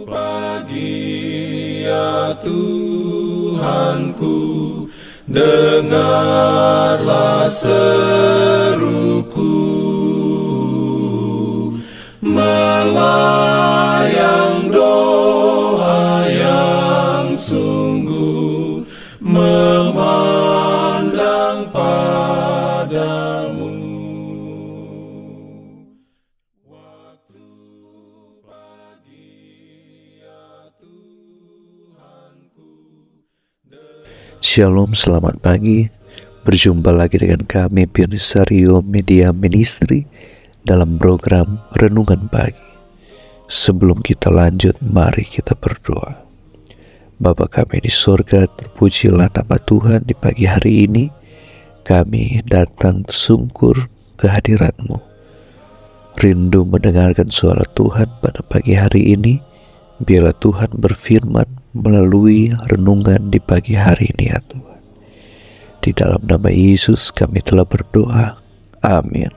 Pagi ya Tuhanku, dengarlah seruku, melayang doa yang sungguh, memandang padamu. Shalom, selamat pagi. Berjumpa lagi dengan kami Pionesario Media Ministry dalam program Renungan Pagi. Sebelum kita lanjut, mari kita berdoa. Bapa kami di surga, terpujilah nama Tuhan di pagi hari ini. Kami datang tersungkur ke hadirat-Mu, rindu mendengarkan suara Tuhan pada pagi hari ini. Biarlah Tuhan berfirman melalui renungan di pagi hari ini ya Tuhan. Di dalam nama Yesus kami telah berdoa. Amin.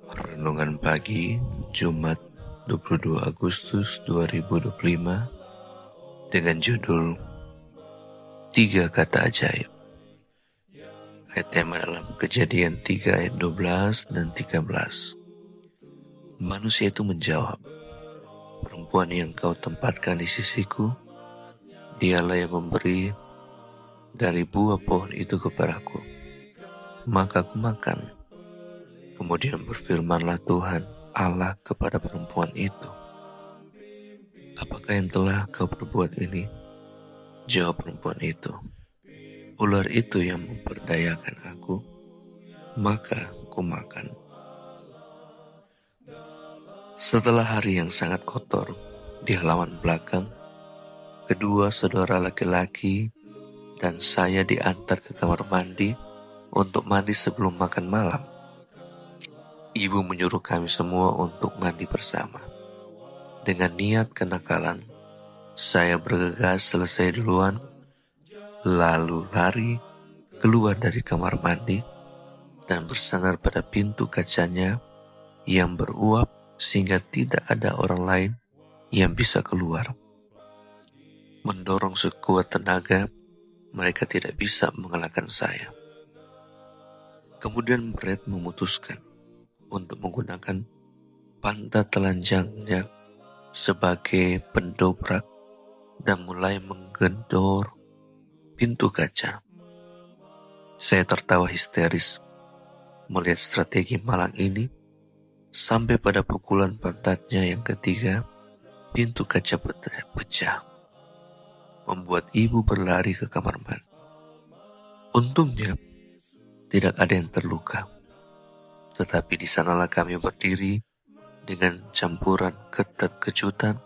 Renungan pagi Jumat 22 Agustus 2025 dengan judul 3 kata ajaib. Ayat tema dalam Kejadian 3 ayat 12 dan 13. Manusia itu menjawab, "Perempuan yang kau tempatkan di sisiku, dialah yang memberi dari buah pohon itu kepadaku. Maka aku makan." Kemudian berfirmanlah Tuhan Allah kepada perempuan itu, "Apakah yang telah kau perbuat ini?" Jawab perempuan itu, "Ular itu yang memperdayakan aku, maka aku makan." Setelah hari yang sangat kotor di halaman belakang, kedua saudara laki-laki dan saya diantar ke kamar mandi untuk mandi sebelum makan malam. Ibu menyuruh kami semua untuk mandi bersama. Dengan niat kenakalan, saya bergegas selesai duluan, lalu lari keluar dari kamar mandi dan bersandar pada pintu kacanya yang beruap sehingga tidak ada orang lain yang bisa keluar. Mendorong sekuat tenaga, mereka tidak bisa mengalahkan saya. Kemudian Brett memutuskan untuk menggunakan pantat telanjangnya sebagai pendobrak dan mulai menggedor pintu kaca. Saya tertawa histeris melihat strategi malang ini. Sampai pada pukulan pantatnya yang ketiga, pintu kaca pecah, membuat ibu berlari ke kamar mandi. Untungnya, tidak ada yang terluka. Tetapi di sanalah kami berdiri dengan campuran keterkejutan,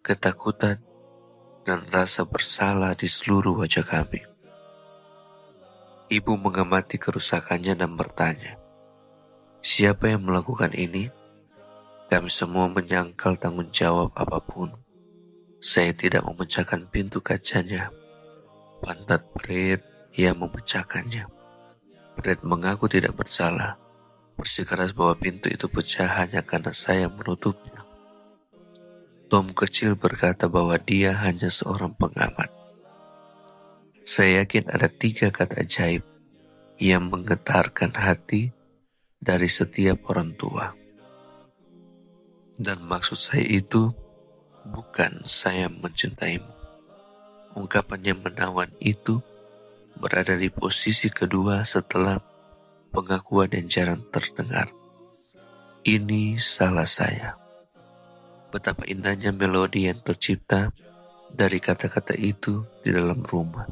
ketakutan, dan rasa bersalah di seluruh wajah kami. Ibu mengamati kerusakannya dan bertanya, "Siapa yang melakukan ini?" Kami semua menyangkal tanggung jawab apapun. Saya tidak memecahkan pintu kacanya. Pantat Brett yang memecahkannya. Brett mengaku tidak bersalah, bersikeras bahwa pintu itu pecah hanya karena saya menutupnya. Tom kecil berkata bahwa dia hanya seorang pengamat. Saya yakin ada 3 kata ajaib yang menggetarkan hati dari setiap orang tua. Dan maksud saya itu bukan saya mencintaimu. Ungkapan yang menawan itu berada di posisi kedua setelah pengakuan yang jarang terdengar. "Ini salah saya." Betapa indahnya melodi yang tercipta dari kata-kata itu di dalam rumah.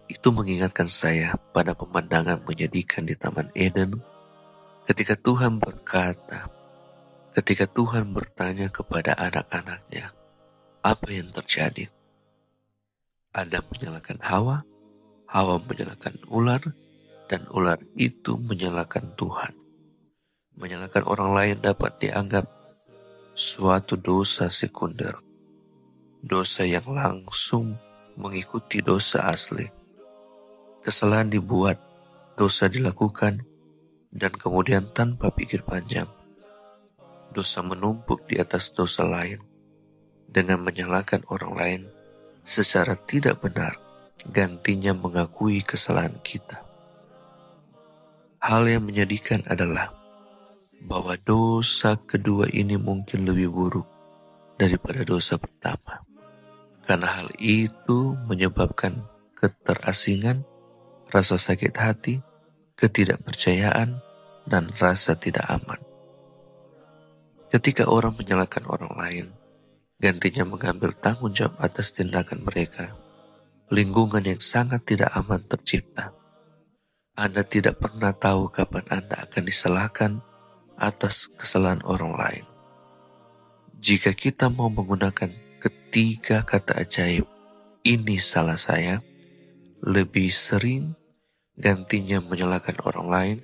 Itu mengingatkan saya pada pemandangan menyedihkan di Taman Eden ketika Tuhan bertanya kepada anak-anaknya, apa yang terjadi? Adam menyalahkan Hawa, Hawa menyalahkan ular, dan ular itu menyalahkan Tuhan. Menyalahkan orang lain dapat dianggap suatu dosa sekunder, dosa yang langsung mengikuti dosa asli. Kesalahan dibuat, dosa dilakukan, dan kemudian tanpa pikir panjang, dosa menumpuk di atas dosa lain dengan menyalahkan orang lain secara tidak benar, gantinya mengakui kesalahan kita. Hal yang menyedihkan adalah bahwa dosa kedua ini mungkin lebih buruk daripada dosa pertama, karena hal itu menyebabkan keterasingan, rasa sakit hati, ketidakpercayaan, dan rasa tidak aman. Ketika orang menyalahkan orang lain, gantinya mengambil tanggung jawab atas tindakan mereka, lingkungan yang sangat tidak aman tercipta. Anda tidak pernah tahu kapan Anda akan disalahkan atas kesalahan orang lain. Jika kita mau menggunakan ketiga kata ajaib, ini salah saya, lebih sering gantinya menyalahkan orang lain,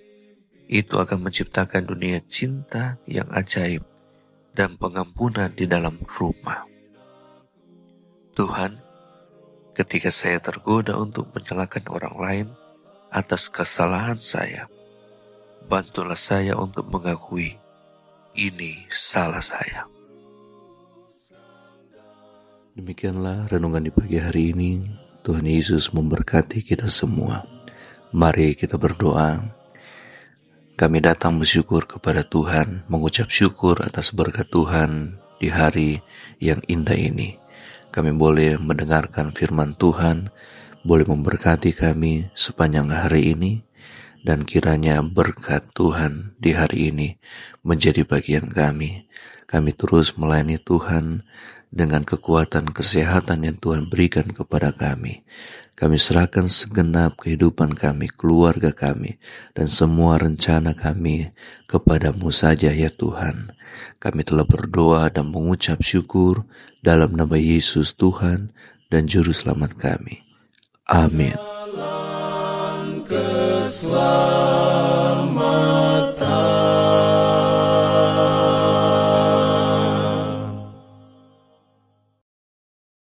itu akan menciptakan dunia cinta yang ajaib dan pengampunan di dalam rumah. Tuhan, ketika saya tergoda untuk menyalahkan orang lain atas kesalahan saya, bantulah saya untuk mengakui ini salah saya. Demikianlah renungan di pagi hari ini. Tuhan Yesus memberkati kita semua. Mari kita berdoa. Kami datang bersyukur kepada Tuhan, mengucap syukur atas berkat Tuhan di hari yang indah ini. Kami boleh mendengarkan firman Tuhan, boleh memberkati kami sepanjang hari ini, dan kiranya berkat Tuhan di hari ini menjadi bagian kami. Kami terus melayani Tuhan dengan kekuatan kesehatan yang Tuhan berikan kepada kami. Kami serahkan segenap kehidupan kami, keluarga kami, dan semua rencana kami kepadamu saja ya Tuhan. Kami telah berdoa dan mengucap syukur dalam nama Yesus Tuhan dan Juru Selamat kami. Amin.